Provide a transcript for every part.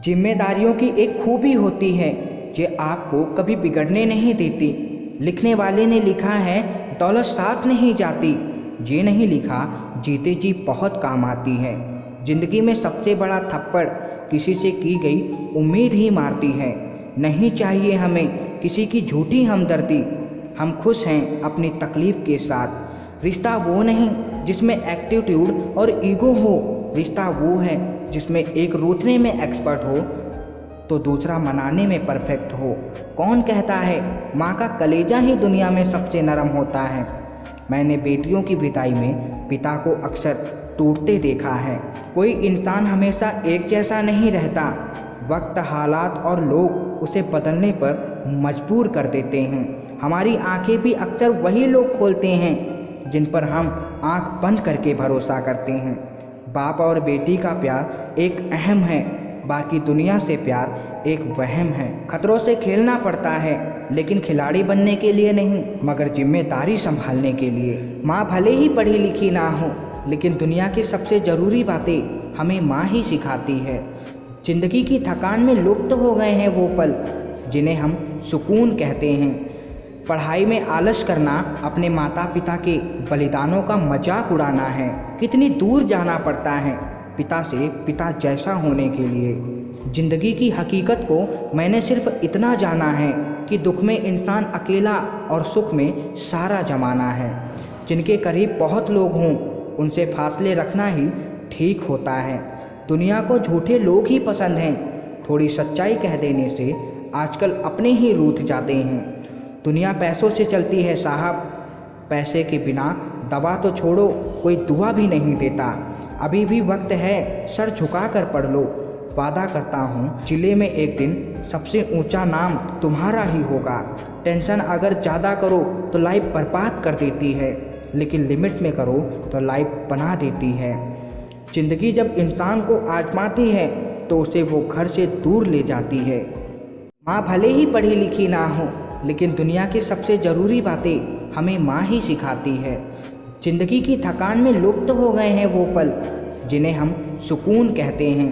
जिम्मेदारियों की एक खूबी होती है जो आपको कभी बिगड़ने नहीं देती। लिखने वाले ने लिखा है, दौलत साथ नहीं जाती। ये नहीं लिखा, जीते जी बहुत काम आती है। जिंदगी में सबसे बड़ा थप्पड़ किसी से की गई उम्मीद ही मारती है। नहीं चाहिए हमें किसी की झूठी हमदर्दी। हम खुश हैं अपनी तकलीफ़ के साथ। रिश्ता वो नहीं जिसमें एटीट्यूड और ईगो हो। रिश्ता वो है जिसमें एक रूठने में एक्सपर्ट हो तो दूसरा मनाने में परफेक्ट हो। कौन कहता है माँ का कलेजा ही दुनिया में सबसे नरम होता है। मैंने बेटियों की विदाई में पिता को अक्सर टूटते देखा है। कोई इंसान हमेशा एक जैसा नहीं रहता। वक्त, हालात और लोग उसे बदलने पर मजबूर कर देते हैं। हमारी आंखें भी अक्सर वही लोग खोलते हैं जिन पर हम आंख बंद करके भरोसा करते हैं। बाप और बेटी का प्यार एक अहम है, बाकी दुनिया से प्यार एक वहम है। खतरों से खेलना पड़ता है, लेकिन खिलाड़ी बनने के लिए नहीं, मगर जिम्मेदारी संभालने के लिए। माँ भले ही पढ़ी लिखी ना हो, लेकिन दुनिया की सबसे ज़रूरी बातें हमें माँ ही सिखाती है। जिंदगी की थकान में लुप्त हो गए हैं वो पल जिन्हें हम सुकून कहते हैं। पढ़ाई में आलस करना अपने माता पिता के बलिदानों का मजाक उड़ाना है। कितनी दूर जाना पड़ता है पिता से पिता जैसा होने के लिए। जिंदगी की हकीकत को मैंने सिर्फ इतना जाना है कि दुख में इंसान अकेला और सुख में सारा जमाना है। जिनके करीब बहुत लोग हों उनसे फासले रखना ही ठीक होता है। दुनिया को झूठे लोग ही पसंद हैं। थोड़ी सच्चाई कह देने से आजकल अपने ही रूठ जाते हैं। दुनिया पैसों से चलती है साहब, पैसे के बिना दवा तो छोड़ो कोई दुआ भी नहीं देता। अभी भी वक्त है, सर झुका कर पढ़ लो। वादा करता हूँ जिले में एक दिन सबसे ऊंचा नाम तुम्हारा ही होगा। टेंशन अगर ज़्यादा करो तो लाइफ बर्बाद कर देती है, लेकिन लिमिट में करो तो लाइफ बना देती है। जिंदगी जब इंसान को आजमाती है तो उसे वो घर से दूर ले जाती है। माँ भले ही पढ़ी लिखी ना हो, लेकिन दुनिया की सबसे ज़रूरी बातें हमें माँ ही सिखाती है। जिंदगी की थकान में लुप्त हो गए हैं वो पल जिन्हें हम सुकून कहते हैं।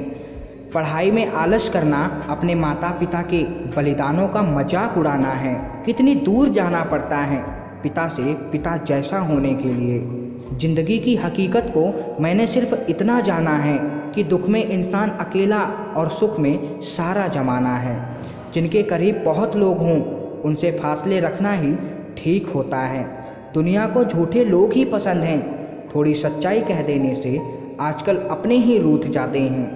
पढ़ाई में आलस करना अपने माता पिता के बलिदानों का मजाक उड़ाना है। कितनी दूर जाना पड़ता है पिता से पिता जैसा होने के लिए। जिंदगी की हकीकत को मैंने सिर्फ इतना जाना है कि दुख में इंसान अकेला और सुख में सारा जमाना है। जिनके करीब बहुत लोग हों उनसे फासले रखना ही ठीक होता है। दुनिया को झूठे लोग ही पसंद हैं। थोड़ी सच्चाई कह देने से आजकल अपने ही रूठ जाते हैं।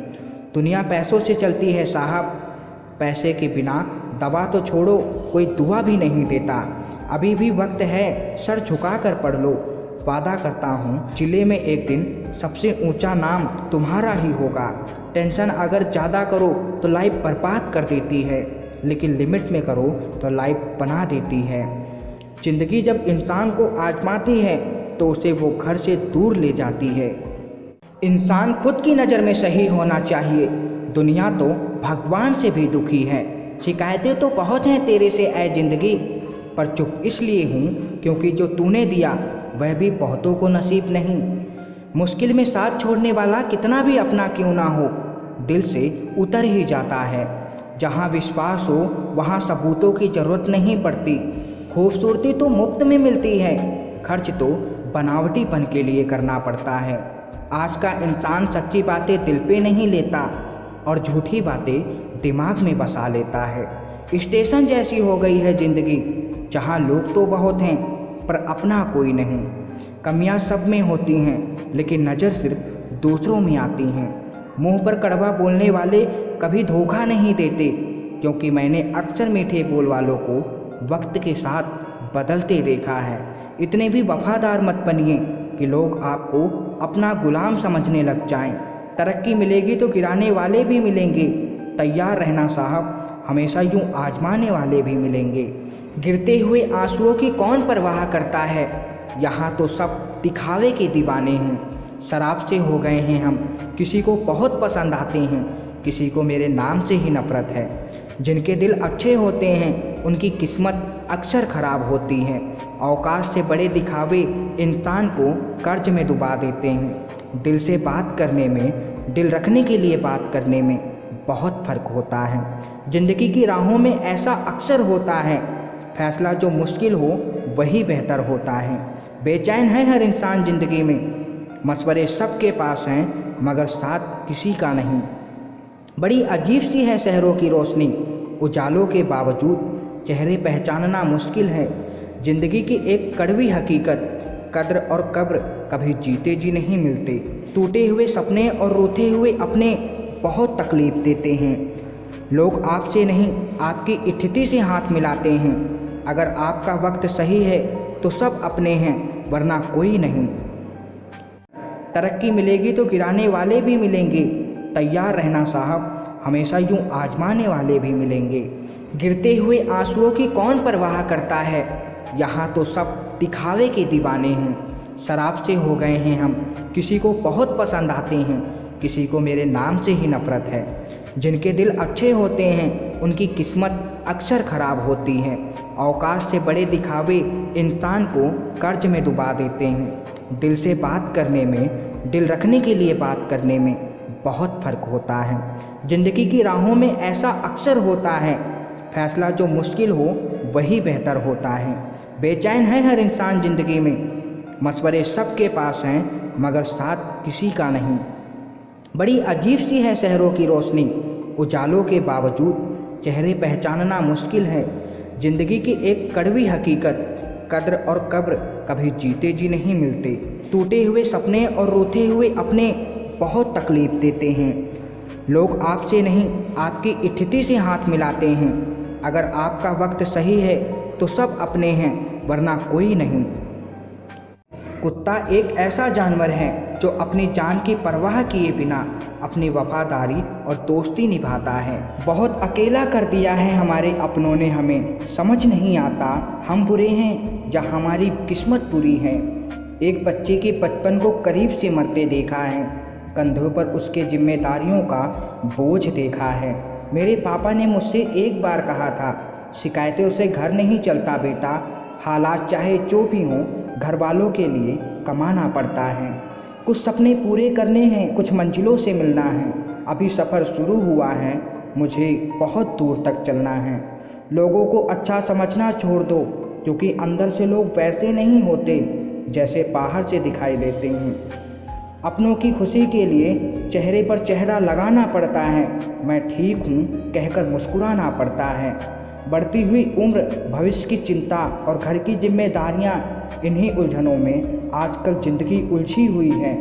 दुनिया पैसों से चलती है साहब, पैसे के बिना दवा तो छोड़ो कोई दुआ भी नहीं देता। अभी भी वक्त है, सर झुका कर पढ़ लो। वादा करता हूँ जिले में एक दिन सबसे ऊंचा नाम तुम्हारा ही होगा। टेंशन अगर ज़्यादा करो तो लाइफ बर्बाद कर देती है, लेकिन लिमिट में करो तो लाइफ बना देती है। जिंदगी जब इंसान को आजमाती है तो उसे वो घर से दूर ले जाती है। इंसान खुद की नज़र में सही होना चाहिए। दुनिया तो भगवान से भी दुखी है। शिकायतें तो बहुत हैं तेरे से ऐ जिंदगी, पर चुप इसलिए हूँ क्योंकि जो तूने दिया वह भी बहुतों को नसीब नहीं। मुश्किल में साथ छोड़ने वाला कितना भी अपना क्यों ना हो, दिल से उतर ही जाता है। जहाँ विश्वास हो वहाँ सबूतों की ज़रूरत नहीं पड़ती। खूबसूरती तो मुफ्त में मिलती है, खर्च तो बनावटीपन के लिए करना पड़ता है। आज का इंसान सच्ची बातें दिल पे नहीं लेता और झूठी बातें दिमाग में बसा लेता है। स्टेशन जैसी हो गई है ज़िंदगी, जहाँ लोग तो बहुत हैं पर अपना कोई नहीं। कमियाँ सब में होती हैं, लेकिन नज़र सिर्फ दूसरों में आती हैं। मुंह पर कड़वा बोलने वाले कभी धोखा नहीं देते, क्योंकि मैंने अक्सर मीठे बोल वालों को वक्त के साथ बदलते देखा है। इतने भी वफादार मत बनिए कि लोग आपको अपना गुलाम समझने लग जाएं। तरक्की मिलेगी तो गिराने वाले भी मिलेंगे। तैयार रहना साहब, हमेशा यूं आजमाने वाले भी मिलेंगे। गिरते हुए आंसुओं की कौन परवाह करता है, यहाँ तो सब दिखावे के दीवाने हैं। शराब से हो गए हैं हम, किसी को बहुत पसंद आते हैं, किसी को मेरे नाम से ही नफरत है। जिनके दिल अच्छे होते हैं उनकी किस्मत अक्सर ख़राब होती है। औकात से बड़े दिखावे इंसान को कर्ज में डुबा देते हैं। दिल से बात करने में, दिल रखने के लिए बात करने में बहुत फ़र्क होता है। ज़िंदगी की राहों में ऐसा अक्सर होता है, फैसला जो मुश्किल हो वही बेहतर होता है। बेचैन है हर इंसान ज़िंदगी में, मशवरे सबके पास हैं मगर साथ किसी का नहीं। बड़ी अजीब सी है शहरों की रोशनी, उजालों के बावजूद चेहरे पहचानना मुश्किल है। ज़िंदगी की एक कड़वी हकीकत, कद्र और कब्र कभी जीते जी नहीं मिलते। टूटे हुए सपने और रोते हुए अपने बहुत तकलीफ़ देते हैं। लोग आपसे नहीं आपकी स्थिति से हाथ मिलाते हैं। अगर आपका वक्त सही है तो सब अपने हैं, वरना कोई नहीं। तरक्की मिलेगी तो गिराने वाले भी मिलेंगे, तैयार रहना साहब, हमेशा यूं आजमाने वाले भी मिलेंगे। गिरते हुए आंसुओं की कौन परवाह करता है, यहाँ तो सब दिखावे के दीवाने हैं। शराब से हो गए हैं हम, किसी को बहुत पसंद आते हैं, किसी को मेरे नाम से ही नफरत है। जिनके दिल अच्छे होते हैं उनकी किस्मत अक्सर ख़राब होती है। औकात से बड़े दिखावे इंसान को कर्ज में डुबा देते हैं। दिल से बात करने में, दिल रखने के लिए बात करने में बहुत फ़र्क होता है। ज़िंदगी की राहों में ऐसा अक्सर होता है, फैसला जो मुश्किल हो वही बेहतर होता है। बेचैन है हर इंसान ज़िंदगी में, मशवरे सबके पास हैं मगर साथ किसी का नहीं। बड़ी अजीब सी है शहरों की रोशनी, उजालों के बावजूद चेहरे पहचानना मुश्किल है। ज़िंदगी की एक कड़वी हकीकत, कद्र और कब्र कभी जीते जी नहीं मिलते। टूटे हुए सपने और रोते हुए अपने बहुत तकलीफ़ देते हैं। लोग आपसे नहीं आपकी स्थिति से हाथ मिलाते हैं। अगर आपका वक्त सही है तो सब अपने हैं, वरना कोई नहीं। कुत्ता एक ऐसा जानवर है जो अपनी जान की परवाह किए बिना अपनी वफादारी और दोस्ती निभाता है। बहुत अकेला कर दिया है हमारे अपनों ने हमें, समझ नहीं आता हम बुरे हैं या हमारी किस्मत बुरी है। एक बच्चे के बचपन को करीब से मरते देखा है, कंधों पर उसके जिम्मेदारियों का बोझ देखा है। मेरे पापा ने मुझसे एक बार कहा था, शिकायतों से घर नहीं चलता बेटा, हालात चाहे जो भी हों घर वालों के लिए कमाना पड़ता है। कुछ सपने पूरे करने हैं, कुछ मंजिलों से मिलना है। अभी सफ़र शुरू हुआ है, मुझे बहुत दूर तक चलना है। लोगों को अच्छा समझना छोड़ दो, क्योंकि अंदर से लोग वैसे नहीं होते जैसे बाहर से दिखाई देते हैं। अपनों की खुशी के लिए चेहरे पर चेहरा लगाना पड़ता है, मैं ठीक हूँ कहकर मुस्कुराना पड़ता है। बढ़ती हुई उम्र, भविष्य की चिंता और घर की जिम्मेदारियाँ, इन्हीं उलझनों में आजकल ज़िंदगी उलझी हुई है।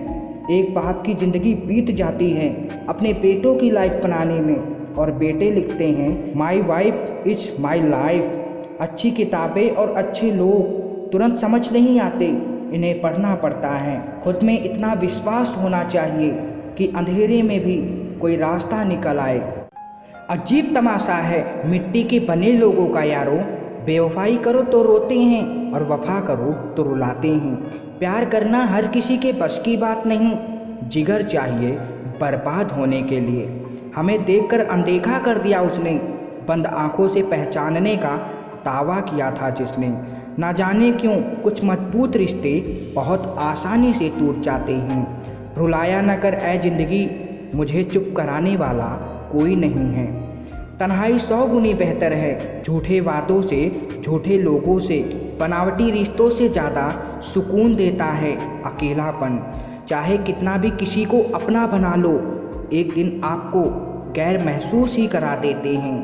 एक बाप की ज़िंदगी बीत जाती है अपने बेटों की लाइफ बनाने में, और बेटे लिखते हैं my wife is my life. अच्छी किताबें और अच्छे लोग तुरंत समझ नहीं आते, इन्हें पढ़ना पड़ता है। खुद में इतना विश्वास होना चाहिए कि अंधेरे में भी कोई रास्ता निकल आए। अजीब तमाशा है मिट्टी के बने लोगों का यारो, बेवफाई करो तो रोते हैं और वफा करो तो रुलाते हैं। प्यार करना हर किसी के बस की बात नहीं, जिगर चाहिए बर्बाद होने के लिए। हमें देखकर अनदेखा कर दिया उसने, बंद आंखों से पहचानने का दावा किया था जिसने। ना जाने क्यों कुछ मजबूत रिश्ते बहुत आसानी से टूट जाते हैं। रुलाया न कर ऐ ज़िंदगी, मुझे चुप कराने वाला कोई नहीं है। तन्हाई 100 गुनी बेहतर है झूठे वादों से, झूठे लोगों से। बनावटी रिश्तों से ज़्यादा सुकून देता है अकेलापन। चाहे कितना भी किसी को अपना बना लो, एक दिन आपको गैर महसूस ही करा देते हैं।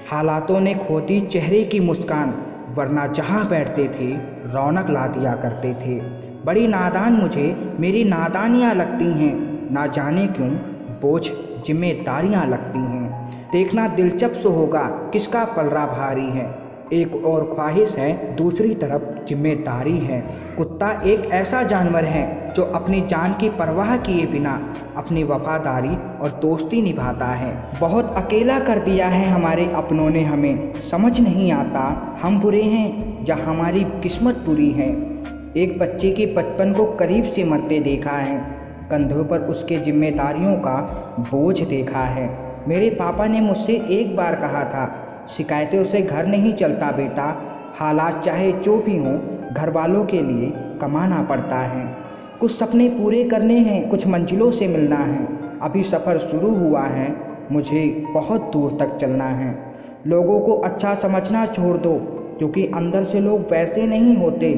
हालातों ने खो दी चेहरे की मुस्कान, वरना जहाँ बैठते थे रौनक ला दिया करते थे। बड़ी नादान मुझे मेरी नादानियाँ लगती हैं, ना जाने क्यों बोझ जिम्मेदारियाँ लगती हैं। देखना दिलचस्प होगा किसका पलड़ा भारी है, एक और ख्वाहिश है दूसरी तरफ जिम्मेदारी है। कुत्ता एक ऐसा जानवर है जो अपनी जान की परवाह किए बिना अपनी वफादारी और दोस्ती निभाता है। बहुत अकेला कर दिया है हमारे अपनों ने हमें, समझ नहीं आता हम बुरे हैं या हमारी किस्मत बुरी है। एक बच्चे के बचपन को करीब से मरते देखा है, कंधों पर उसके जिम्मेदारियों का बोझ देखा है। मेरे पापा ने मुझसे एक बार कहा था, शिकायतों से घर नहीं चलता बेटा, हालात चाहे जो भी हों घर वालों के लिए कमाना पड़ता है। कुछ सपने पूरे करने हैं, कुछ मंजिलों से मिलना है। अभी सफ़र शुरू हुआ है, मुझे बहुत दूर तक चलना है। लोगों को अच्छा समझना छोड़ दो, क्योंकि अंदर से लोग वैसे नहीं होते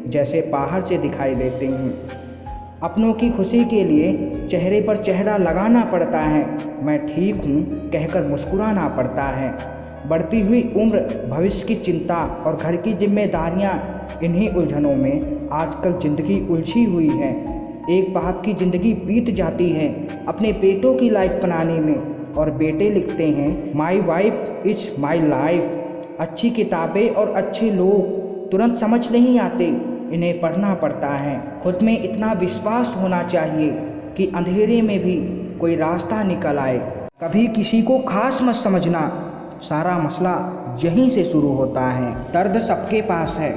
जैसे बाहर से दिखाई देते हैं। अपनों की खुशी के लिए चेहरे पर चेहरा लगाना पड़ता है, मैं ठीक हूँ कहकर मुस्कुराना पड़ता है। बढ़ती हुई उम्र, भविष्य की चिंता और घर की जिम्मेदारियाँ, इन्हीं उलझनों में आजकल ज़िंदगी उलझी हुई है। एक बाप की ज़िंदगी बीत जाती है अपने बेटों की लाइफ बनाने में, और बेटे लिखते हैं my wife is my life. अच्छी किताबें और अच्छे लोग तुरंत समझ नहीं आते, इन्हें पढ़ना पड़ता है। खुद में इतना विश्वास होना चाहिए कि अंधेरे में भी कोई रास्ता निकल आए। कभी किसी को खास मत समझना, सारा मसला यहीं से शुरू होता है। दर्द सबके पास है,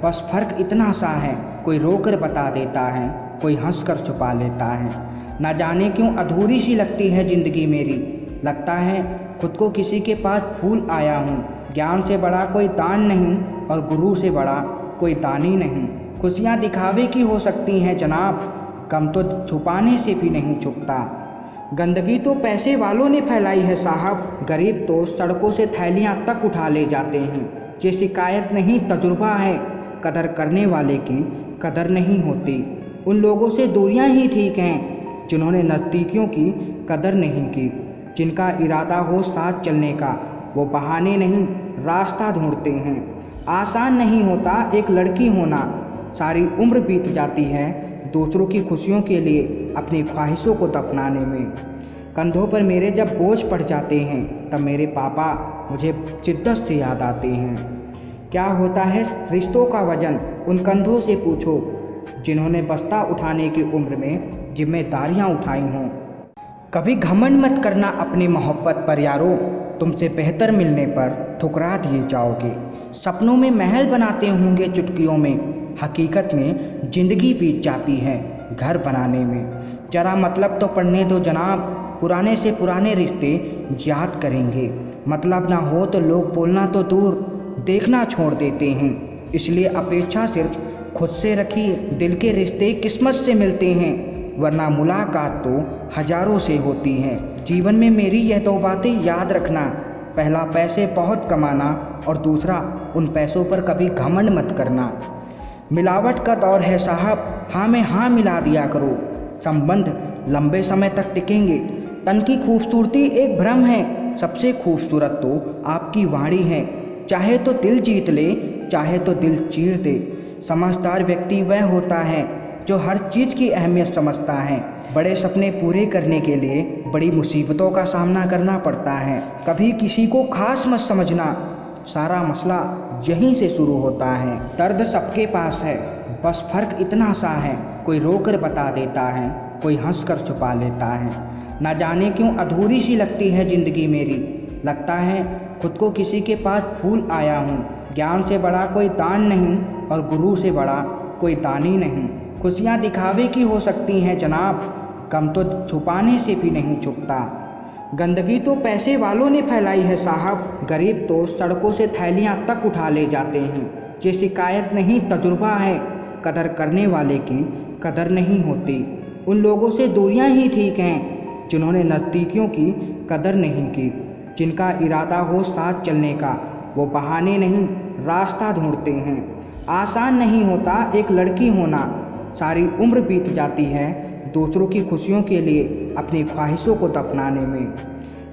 बस फ़र्क इतना सा है, कोई रोकर बता देता है, कोई हंसकर छुपा लेता है। ना जाने क्यों अधूरी सी लगती है ज़िंदगी मेरी, लगता है खुद को किसी के पास भूल आया हूँ। ज्ञान से बड़ा कोई दान नहीं और गुरु से बड़ा कोई दानी नहीं। खुशियाँ दिखावे की हो सकती हैं जनाब, गम तो छुपाने से भी नहीं छुपता। गंदगी तो पैसे वालों ने फैलाई है साहब, गरीब तो सड़कों से थैलियाँ तक उठा ले जाते हैं। ये शिकायत नहीं तजुर्बा है, कदर करने वाले की कदर नहीं होती। उन लोगों से दूरियां ही ठीक हैं जिन्होंने नज़दीकियों की कदर नहीं की। जिनका इरादा हो साथ चलने का, वो बहाने नहीं रास्ता ढूंढते हैं। आसान नहीं होता एक लड़की होना, सारी उम्र बीत जाती है दूसरों की खुशियों के लिए अपनी ख्वाहिशों को दफनाने में। कंधों पर मेरे जब बोझ पड़ जाते हैं तब मेरे पापा मुझे शिद्दत से याद आते हैं। क्या होता है रिश्तों का वजन, उन कंधों से पूछो जिन्होंने बस्ता उठाने की उम्र में जिम्मेदारियां उठाई हों। कभी घमंड मत करना अपनी मोहब्बत पर यारो, तुमसे बेहतर मिलने पर ठुकरा दिए जाओगे। सपनों में महल बनाते होंगे चुटकियों में, हकीकत में ज़िंदगी बीत जाती है घर बनाने में। जरा मतलब तो पढ़ने दो जनाब, पुराने से पुराने रिश्ते याद करेंगे। मतलब ना हो तो लोग बोलना तो दूर देखना छोड़ देते हैं। इसलिए अपेक्षा सिर्फ खुद से रखिए, दिल के रिश्ते किस्मत से मिलते हैं, वरना मुलाकात तो हजारों से होती है। जीवन में मेरी यह दो बातें याद रखना, पहला पैसे बहुत कमाना और दूसरा उन पैसों पर कभी घमंड मत करना। मिलावट का दौर है साहब, हाँ में हाँ मिला दिया करो, संबंध लंबे समय तक टिकेंगे। तन की खूबसूरती एक भ्रम है, सबसे खूबसूरत तो आपकी वाणी है। चाहे तो दिल जीत ले, चाहे तो दिल चीर दे। समझदार व्यक्ति वह होता है जो हर चीज़ की अहमियत समझता है। बड़े सपने पूरे करने के लिए बड़ी मुसीबतों का सामना करना पड़ता है। कभी किसी को खास मत समझना, सारा मसला यहीं से शुरू होता है। दर्द सबके पास है, बस फ़र्क इतना सा है, कोई रोकर बता देता है, कोई हंसकर छुपा लेता है। ना जाने क्यों अधूरी सी लगती है ज़िंदगी मेरी, लगता है खुद को किसी के पास भूल आया हूँ। ज्ञान से बड़ा कोई दान नहीं और गुरु से बड़ा कोई दानी नहीं। खुशियाँ दिखावे की हो सकती हैं जनाब, गम तो छुपाने से भी नहीं छुपता। गंदगी तो पैसे वालों ने फैलाई है साहब, गरीब तो सड़कों से थैलियाँ तक उठा ले जाते हैं। ये शिकायत नहीं तजुर्बा है, कदर करने वाले की कदर नहीं होती। उन लोगों से दूरियां ही ठीक हैं जिन्होंने नज़दीकियों की कदर नहीं की। जिनका इरादा हो साथ चलने का, वो बहाने नहीं रास्ता ढूंढते हैं। आसान नहीं होता एक लड़की होना, सारी उम्र बीत जाती है दूसरों की खुशियों के लिए अपनी ख्वाहिशों को दफनाने में।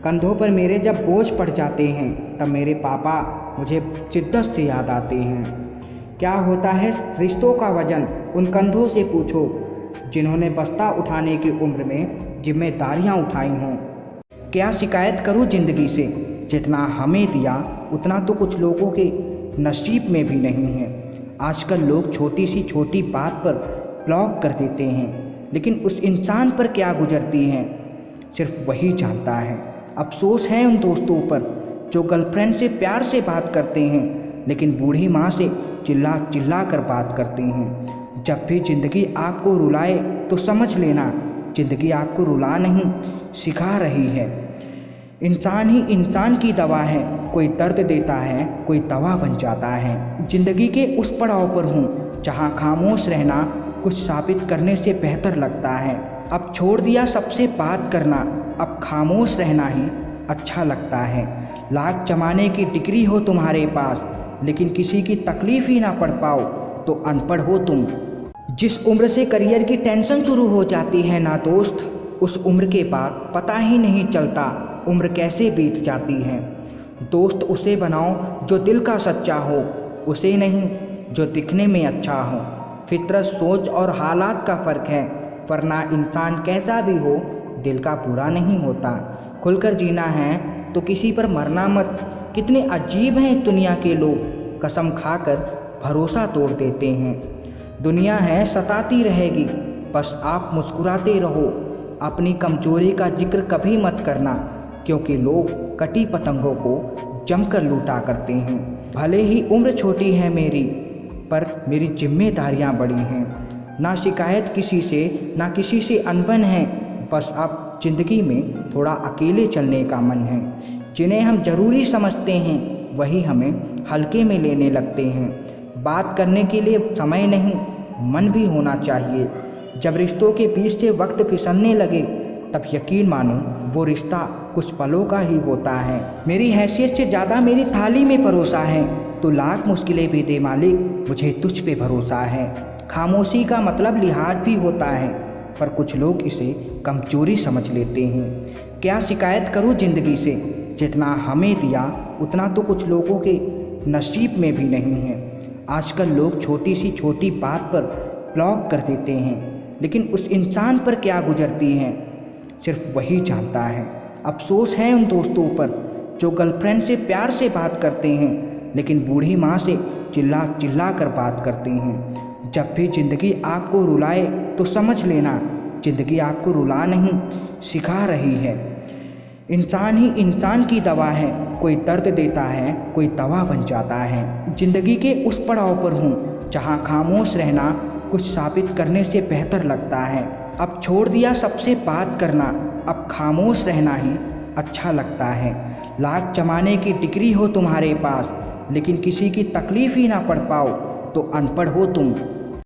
कंधों पर मेरे जब बोझ पड़ जाते हैं तब मेरे पापा मुझे शिद्दत से याद आते हैं। क्या होता है रिश्तों का वजन, उन कंधों से पूछो जिन्होंने बस्ता उठाने की उम्र में जिम्मेदारियां उठाई हों। क्या शिकायत करूं ज़िंदगी से, जितना हमें दिया उतना तो कुछ लोगों के नसीब में भी नहीं है। आजकल लोग छोटी सी छोटी बात पर ब्लॉक कर देते हैं, लेकिन उस इंसान पर क्या गुजरती हैं सिर्फ वही जानता है। अफसोस है उन दोस्तों पर जो गर्लफ्रेंड से प्यार से बात करते हैं, लेकिन बूढ़ी माँ से चिल्ला चिल्ला कर बात करते हैं। जब भी ज़िंदगी आपको रुलाए तो समझ लेना ज़िंदगी आपको रुला नहीं सिखा रही है। इंसान ही इंसान की दवा है, कोई दर्द देता है, कोई दवा बन जाता है। ज़िंदगी के उस पड़ाव पर हूँ जहाँ खामोश रहना कुछ साबित करने से बेहतर लगता है। अब छोड़ दिया सबसे बात करना, अब खामोश रहना ही अच्छा लगता है। लाख जमाने की डिग्री हो तुम्हारे पास, लेकिन किसी की तकलीफ़ ही ना पढ़ पाओ तो अनपढ़ हो तुम। जिस उम्र से करियर की टेंशन शुरू हो जाती है ना दोस्त, उस उम्र के बाद पता ही नहीं चलता उम्र कैसे बीत जाती है। दोस्त उसे बनाओ जो दिल का सच्चा हो, उसे नहीं जो दिखने में अच्छा हो। फितरत, सोच और हालात का फ़र्क है, वरना इंसान कैसा भी हो दिल का पूरा नहीं होता। खुलकर जीना है तो किसी पर मरना मत। कितने अजीब हैं दुनिया के लोग, कसम खाकर भरोसा तोड़ देते हैं। दुनिया है सताती रहेगी, बस आप मुस्कुराते रहो। अपनी कमजोरी का जिक्र कभी मत करना, क्योंकि लोग कटी पतंगों को जमकर लूटा करते हैं। भले ही उम्र छोटी है मेरी, पर मेरी जिम्मेदारियां बड़ी हैं। ना शिकायत किसी से, ना किसी से अनबन है, बस अब ज़िंदगी में थोड़ा अकेले चलने का मन है। जिन्हें हम ज़रूरी समझते हैं वही हमें हल्के में लेने लगते हैं। बात करने के लिए समय नहीं, मन भी होना चाहिए। जब रिश्तों के बीच से वक्त फिसलने लगे, तब यकीन मानो वो रिश्ता कुछ पलों का ही होता है। मेरी हैसियत से ज़्यादा मेरी थाली में परोसा है, तो लाख मुश्किलें भी दे मालिक, मुझे तुझ पे भरोसा है। खामोशी का मतलब लिहाज भी होता है, पर कुछ लोग इसे कमजोरी समझ लेते हैं। क्या शिकायत करूँ ज़िंदगी से, जितना हमें दिया उतना तो कुछ लोगों के नसीब में भी नहीं है। आजकल लोग छोटी सी छोटी बात पर ब्लॉक कर देते हैं, लेकिन उस इंसान पर क्या गुजरती हैं सिर्फ वही जानता है। अफसोस है उन दोस्तों पर जो गर्लफ्रेंड से प्यार से बात करते हैं, लेकिन बूढ़ी माँ से चिल्ला चिल्ला कर बात करते हैं। जब भी ज़िंदगी आपको रुलाए तो समझ लेना, ज़िंदगी आपको रुला नहीं सिखा रही है। इंसान ही इंसान की दवा है, कोई दर्द देता है, कोई दवा बन जाता है। ज़िंदगी के उस पड़ाव पर हूँ जहाँ खामोश रहना कुछ साबित करने से बेहतर लगता है। अब छोड़ दिया सबसे बात करना, अब खामोश रहना ही अच्छा लगता है। लाख जमाने की डिग्री हो तुम्हारे पास, लेकिन किसी की तकलीफ़ ही ना पढ़ पाओ तो अनपढ़ हो तुम।